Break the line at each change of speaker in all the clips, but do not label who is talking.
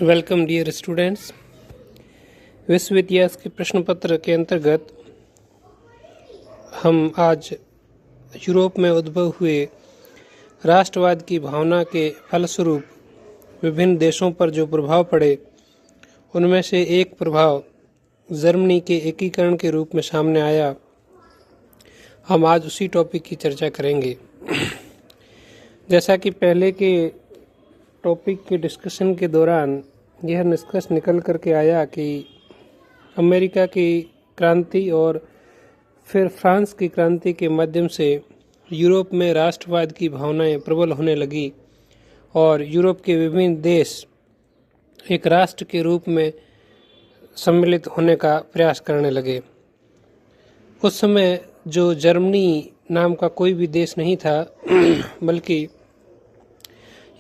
Welcome dear students. विश्व इतिहास के प्रश्न पत्र के अंतर्गत हम आज यूरोप में उद्भव हुए राष्ट्रवाद की भावना के फलस्वरूप विभिन्न देशों पर जो प्रभाव पड़े उनमें से एक प्रभाव जर्मनी के एकीकरण के रूप में सामने आया। हम आज उसी टॉपिक की चर्चा करेंगे। जैसा कि पहले के टॉपिक के डिस्कशन के दौरान यह निष्कर्ष निकल करके आया कि अमेरिका की क्रांति और फिर फ्रांस की क्रांति के माध्यम से यूरोप में राष्ट्रवाद की भावनाएं प्रबल होने लगी और यूरोप के विभिन्न देश एक राष्ट्र के रूप में सम्मिलित होने का प्रयास करने लगे। उस समय जो जर्मनी नाम का कोई भी देश नहीं था बल्कि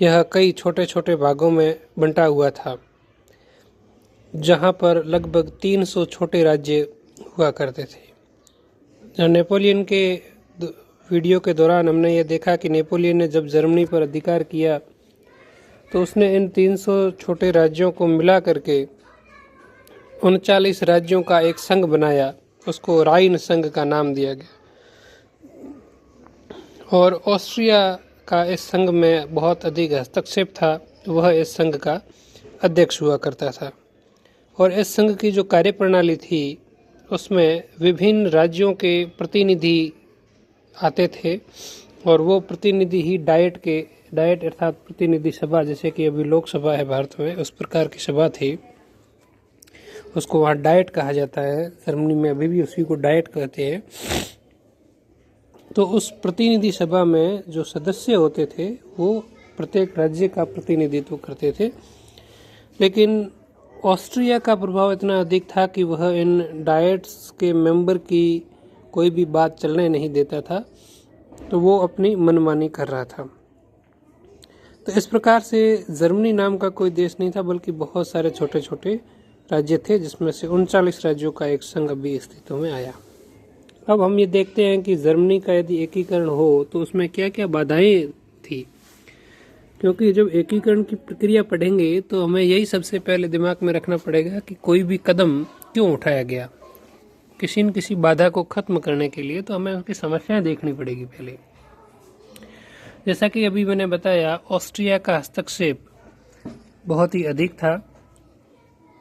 यह कई छोटे छोटे भागों में बंटा हुआ था, जहां पर लगभग 300 छोटे राज्य हुआ करते थे। नेपोलियन के वीडियो के दौरान हमने ये देखा कि नेपोलियन ने जब जर्मनी पर अधिकार किया तो उसने इन 300 छोटे राज्यों को मिला करके 39 राज्यों का एक संघ बनाया। उसको राइन संघ का नाम दिया गया और ऑस्ट्रिया का इस संघ में बहुत अधिक हस्तक्षेप था। वह इस संघ का अध्यक्ष हुआ करता था और इस संघ की जो कार्यप्रणाली थी उसमें विभिन्न राज्यों के प्रतिनिधि आते थे और वो प्रतिनिधि ही डाइट अर्थात प्रतिनिधि सभा, जैसे कि अभी लोकसभा है भारत में, उस प्रकार की सभा थी। उसको वहाँ डाइट कहा जाता है। जर्मनी में अभी भी उसी को डाइट कहते हैं। तो उस प्रतिनिधि सभा में जो सदस्य होते थे वो प्रत्येक राज्य का प्रतिनिधित्व करते थे, लेकिन ऑस्ट्रिया का प्रभाव इतना अधिक था कि वह इन डाइट्स के मेंबर की कोई भी बात चलने नहीं देता था, तो वो अपनी मनमानी कर रहा था। तो इस प्रकार से जर्मनी नाम का कोई देश नहीं था बल्कि बहुत सारे छोटे छोटे राज्य थे, जिसमें से 39 राज्यों का एक संघ अभी अस्तित्व में आया। अब हम ये देखते हैं कि जर्मनी का यदि एकीकरण हो तो उसमें क्या क्या बाधाएं थी, क्योंकि जब एकीकरण की प्रक्रिया पढ़ेंगे तो हमें यही सबसे पहले दिमाग में रखना पड़ेगा कि कोई भी कदम क्यों उठाया गया किसी न किसी बाधा को खत्म करने के लिए, तो हमें उसकी समस्याएं देखनी पड़ेगी पहले। जैसा कि अभी मैंने बताया, ऑस्ट्रिया का हस्तक्षेप बहुत ही अधिक था।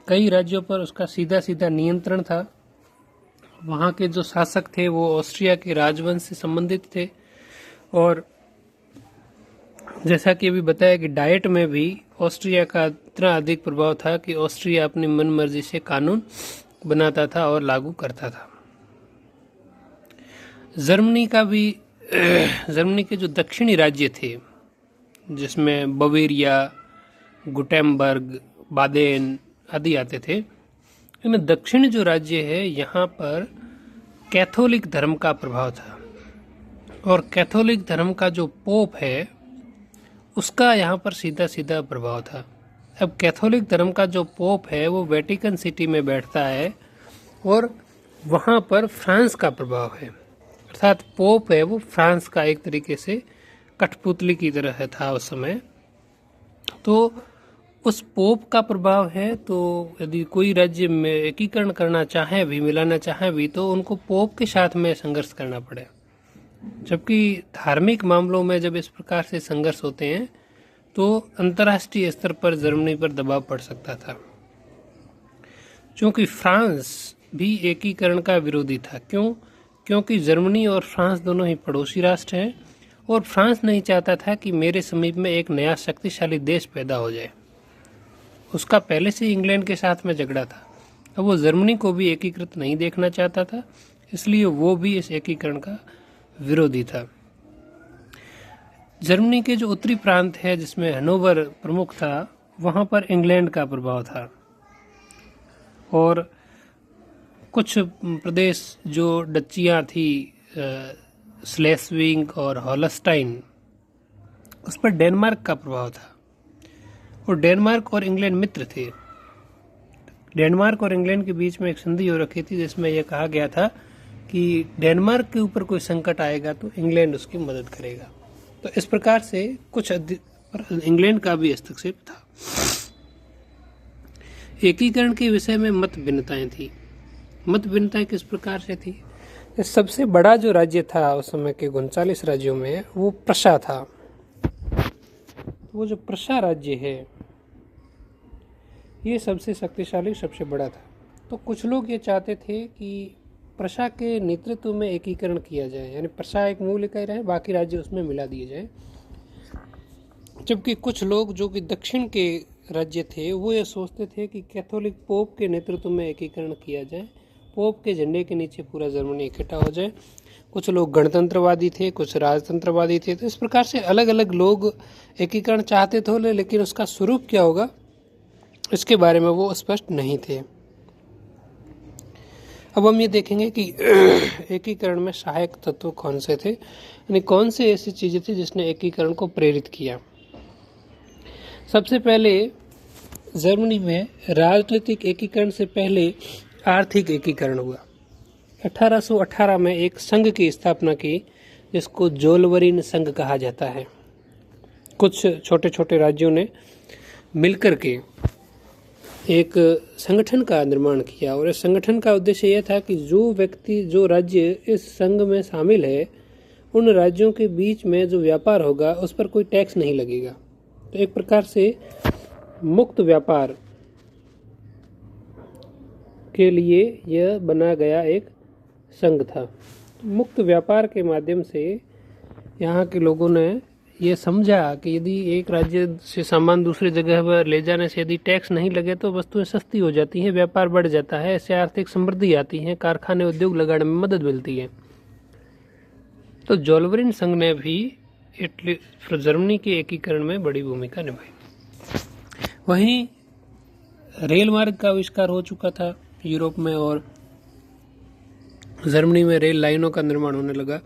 कई राज्यों पर उसका सीधा सीधा नियंत्रण था। वहाँ के जो शासक थे वो ऑस्ट्रिया के राजवंश से संबंधित थे और जैसा कि अभी बताया कि डाइट में भी ऑस्ट्रिया का इतना अधिक प्रभाव था कि ऑस्ट्रिया अपनी मनमर्जी से कानून बनाता था और लागू करता था। जर्मनी के जो दक्षिणी राज्य थे, जिसमें बवेरिया, गुटेमबर्ग, बादेन आदि आते थे, इनमें दक्षिण जो राज्य है यहाँ पर कैथोलिक धर्म का प्रभाव था और कैथोलिक धर्म का जो पोप है उसका यहाँ पर सीधा सीधा प्रभाव था। अब कैथोलिक धर्म का जो पोप है वो वेटिकन सिटी में बैठता है और वहाँ पर फ्रांस का प्रभाव है, अर्थात पोप है वो फ्रांस का एक तरीके से कठपुतली की तरह था उस समय। तो उस पोप का प्रभाव है, तो यदि कोई राज्य में एकीकरण करना चाहे भी, मिलाना चाहे भी, तो उनको पोप के साथ में संघर्ष करना पड़े। जबकि धार्मिक मामलों में जब इस प्रकार से संघर्ष होते हैं तो अंतर्राष्ट्रीय स्तर पर जर्मनी पर दबाव पड़ सकता था, क्योंकि फ्रांस भी एकीकरण का विरोधी था। क्योंकि जर्मनी और फ्रांस दोनों ही पड़ोसी राष्ट्र हैं और फ्रांस नहीं चाहता था कि मेरे समीप में एक नया शक्तिशाली देश पैदा हो जाए। उसका पहले से इंग्लैंड के साथ में झगड़ा था। अब वो जर्मनी को भी एकीकृत नहीं देखना चाहता था, इसलिए वो भी इस एकीकरण का विरोधी था। जर्मनी के जो उत्तरी प्रांत है जिसमें हनोवर प्रमुख था, वहाँ पर इंग्लैंड का प्रभाव था और कुछ प्रदेश जो डचियाँ थी, स्लेस्विंग और हॉलस्टाइन, उस पर डेनमार्क का प्रभाव था और डेनमार्क और इंग्लैंड मित्र थे। डेनमार्क और इंग्लैंड के बीच में एक संधि हो रखी थी जिसमें यह कहा गया था कि डेनमार्क के ऊपर कोई संकट आएगा तो इंग्लैंड उसकी मदद करेगा। तो इस प्रकार से कुछ इंग्लैंड का भी हस्तक्षेप था। एकीकरण के विषय में मत भिन्नताएं थी। मत भिन्नताएं किस प्रकार से थी? सबसे बड़ा जो राज्य था उस समय के 39 राज्यों में वो प्रशा था। वो जो प्रशा राज्य है ये सबसे शक्तिशाली, सबसे बड़ा था। तो कुछ लोग ये चाहते थे कि प्रशा के नेतृत्व में एकीकरण किया जाए, यानी प्रशा एक मूल इकाई रहे, बाकी राज्य उसमें मिला दिए जाए। जबकि कुछ लोग जो कि दक्षिण के राज्य थे वो ये सोचते थे कि कैथोलिक पोप के नेतृत्व में एकीकरण किया जाए, पोप के झंडे के नीचे पूरा जर्मनी इकट्ठा हो जाए। कुछ लोग गणतंत्रवादी थे, कुछ राजतंत्रवादी थे। तो इस प्रकार से अलग अलग लोग एकीकरण चाहते थे, लेकिन उसका स्वरूप क्या होगा इसके बारे में वो स्पष्ट नहीं थे। अब हम ये देखेंगे कि एकीकरण में सहायक तत्व कौन से थे, यानी कौन से ऐसी चीजें थी जिसने एकीकरण को प्रेरित किया। सबसे पहले जर्मनी में राजनीतिक एकीकरण से पहले आर्थिक एकीकरण हुआ। 1818 में एक संघ की स्थापना की जिसको जोलवरीन संघ कहा जाता है। कुछ छोटे छोटे राज्यों ने मिलकर के एक संगठन का निर्माण किया और इस संगठन का उद्देश्य यह था कि जो व्यक्ति, जो राज्य इस संघ में शामिल है, उन राज्यों के बीच में जो व्यापार होगा उस पर कोई टैक्स नहीं लगेगा। तो एक प्रकार से मुक्त व्यापार के लिए यह बना गया एक संघ था। मुक्त व्यापार के माध्यम से यहाँ के लोगों ने ये समझा कि यदि एक राज्य से सामान दूसरी जगह पर ले जाने से यदि टैक्स नहीं लगे तो वस्तुएं सस्ती हो जाती हैं, व्यापार बढ़ जाता है, इससे आर्थिक समृद्धि आती है, कारखाने उद्योग लगाने में मदद मिलती है। तो जोलवरीन संघ ने भी जर्मनी के एकीकरण में बड़ी भूमिका निभाई। वहीं रेल मार्ग का आविष्कार हो चुका था यूरोप में और जर्मनी में रेल लाइनों का निर्माण होने लगा।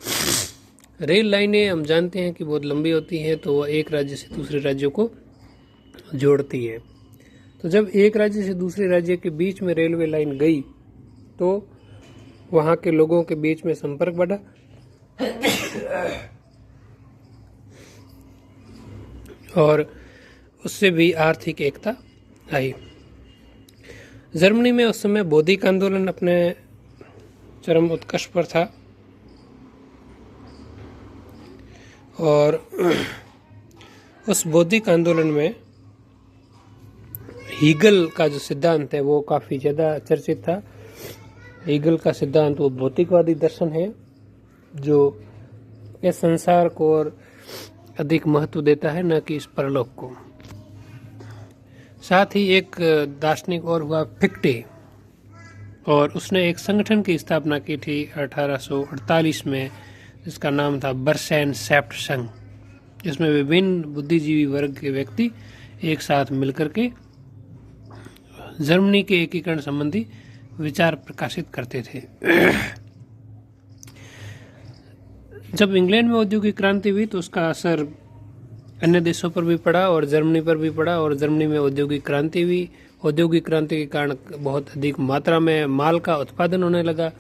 रेल लाइनें हम जानते हैं कि बहुत लंबी होती हैं, तो वह एक राज्य से दूसरे राज्यों को जोड़ती है। तो जब एक राज्य से दूसरे राज्य के बीच में रेलवे लाइन गई तो वहाँ के लोगों के बीच में संपर्क बढ़ा और उससे भी आर्थिक एकता आई। जर्मनी में उस समय बौद्धिक आंदोलन अपने चरम उत्कर्ष पर था और उस बौद्धिक आंदोलन में हीगल का जो सिद्धांत है वो काफ़ी ज़्यादा चर्चित था। हीगल का सिद्धांत वो भौतिकवादी दर्शन है जो इस संसार को और अधिक महत्व देता है, न कि इस परलोक को। साथ ही एक दार्शनिक और हुआ फिक्टे, और उसने एक संगठन की स्थापना की थी 1848 में जिसका नाम था बर्सैन सेप्ट संघ, जिसमें विभिन्न बुद्धिजीवी वर्ग के व्यक्ति एक साथ मिलकर के जर्मनी के एकीकरण संबंधी विचार प्रकाशित करते थे। जब इंग्लैंड में औद्योगिक क्रांति हुई तो उसका असर अन्य देशों पर भी पड़ा और जर्मनी पर भी पड़ा, और जर्मनी में औद्योगिक क्रांति हुई। औद्योगिक क्रांति के कारण बहुत अधिक मात्रा में माल का उत्पादन होने लगा।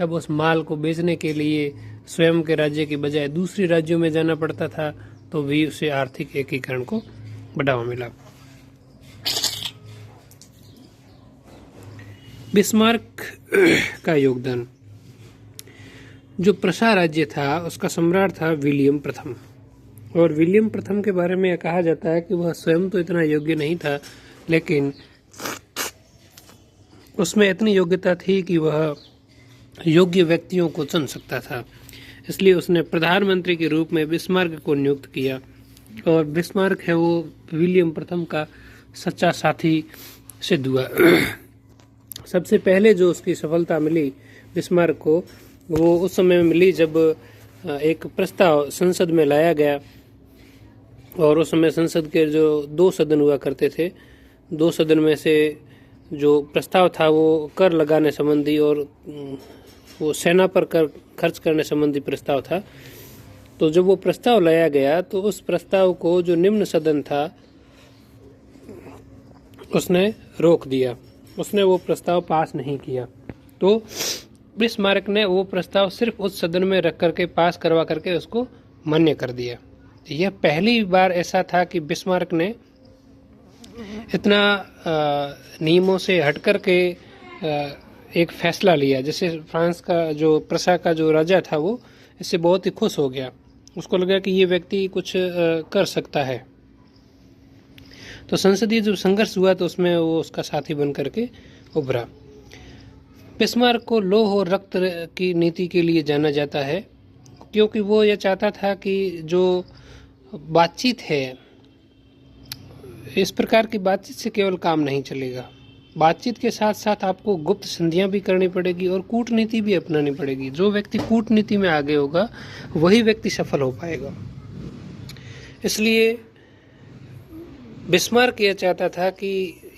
अब उस माल को बेचने के लिए स्वयं के राज्य के बजाय दूसरे राज्यों में जाना पड़ता था, तो भी उसे आर्थिक एकीकरण को बढ़ावा मिला। बिस्मार्क का योगदान। जो प्रशा राज्य था उसका सम्राट था विलियम प्रथम, और विलियम प्रथम के बारे में कहा जाता है कि वह स्वयं तो इतना योग्य नहीं था, लेकिन उसमें इतनी योग्यता थी कि वह योग्य व्यक्तियों को चुन सकता था। इसलिए उसने प्रधानमंत्री के रूप में बिस्मार्क को नियुक्त किया, और बिस्मार्क है वो विलियम प्रथम का सच्चा साथी सिद्ध हुआ। सबसे पहले जो उसकी सफलता मिली बिस्मार्क को, वो उस समय में मिली जब एक प्रस्ताव संसद में लाया गया, और उस समय संसद के जो 2 सदन हुआ करते थे, 2 सदन में से जो प्रस्ताव था वो कर लगाने संबंधी और वो सेना पर कर खर्च करने संबंधी प्रस्ताव था। तो जब वो प्रस्ताव लाया गया तो उस प्रस्ताव को जो निम्न सदन था उसने रोक दिया, उसने वो प्रस्ताव पास नहीं किया। तो बिस्मार्क ने वो प्रस्ताव सिर्फ उस सदन में रख करके पास करवा करके उसको मान्य कर दिया। यह पहली बार ऐसा था कि बिस्मार्क ने इतना नियमों से हट कर के एक फैसला लिया। जैसे फ्रांस का जो प्रशा का जो राजा था वो इससे बहुत ही खुश हो गया, उसको लगा कि ये व्यक्ति कुछ कर सकता है। तो संसदीय जो संघर्ष हुआ तो उसमें वो उसका साथी बन करके उभरा। बिस्मार्क को लौह और रक्त की नीति के लिए जाना जाता है, क्योंकि वो ये चाहता था कि जो बातचीत है, इस प्रकार की बातचीत से केवल काम नहीं चलेगा। बातचीत के साथ साथ आपको गुप्त संधियां भी करनी पड़ेगी और कूटनीति भी अपनानी पड़ेगी। जो व्यक्ति कूटनीति में आगे होगा वही व्यक्ति सफल हो पाएगा। इसलिए बिस्मार्क यह चाहता था कि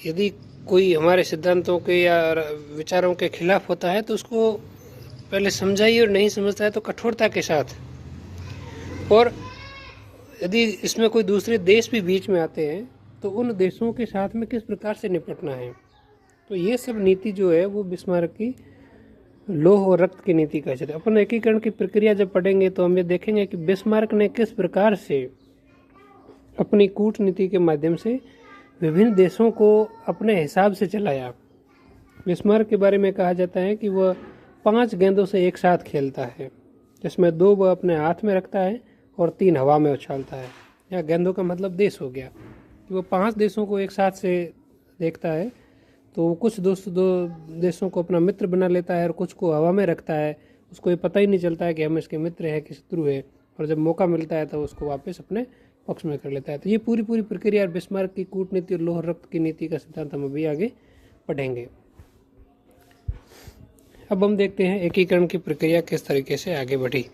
यदि कोई हमारे सिद्धांतों के या विचारों के खिलाफ होता है तो उसको पहले समझाइए, और नहीं समझता है तो कठोरता के साथ। और यदि इसमें कोई दूसरे देश भी बीच में आते हैं तो उन देशों के साथ में किस प्रकार से निपटना है। तो ये सब नीति जो है वो बिस्मार्क की लौह और रक्त की नीति का है। अपन एकीकरण की प्रक्रिया जब पढ़ेंगे तो हम ये देखेंगे कि बिस्मार्क ने किस प्रकार से अपनी कूटनीति के माध्यम से विभिन्न देशों को अपने हिसाब से चलाया। बिस्मार्क के बारे में कहा जाता है कि वह 5 गेंदों से एक साथ खेलता है, जिसमें 2 वह अपने हाथ में रखता है और 3 हवा में उछालता है। या गेंदों का मतलब देश हो गया कि वो 5 देशों को एक साथ से देखता है, तो कुछ दो देशों को अपना मित्र बना लेता है और कुछ को हवा में रखता है। उसको ये पता ही नहीं चलता है कि हम इसके मित्र हैं कि शत्रु है, और जब मौका मिलता है तो उसको वापस अपने पक्ष में कर लेता है। तो ये पूरी प्रक्रिया बिस्मार्क की कूटनीति और लौह रक्त की नीति का सिद्धांत हम अभी आगे पढ़ेंगे। अब हम देखते हैं एकीकरण की प्रक्रिया किस तरीके से आगे बढ़ी।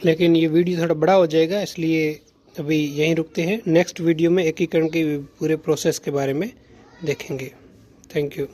लेकिन ये वीडियो थोड़ा बड़ा हो जाएगा, इसलिए अभी यहीं रुकते हैं। नेक्स्ट वीडियो में एकीकरण के पूरे प्रोसेस के बारे में देखेंगे। Thank you.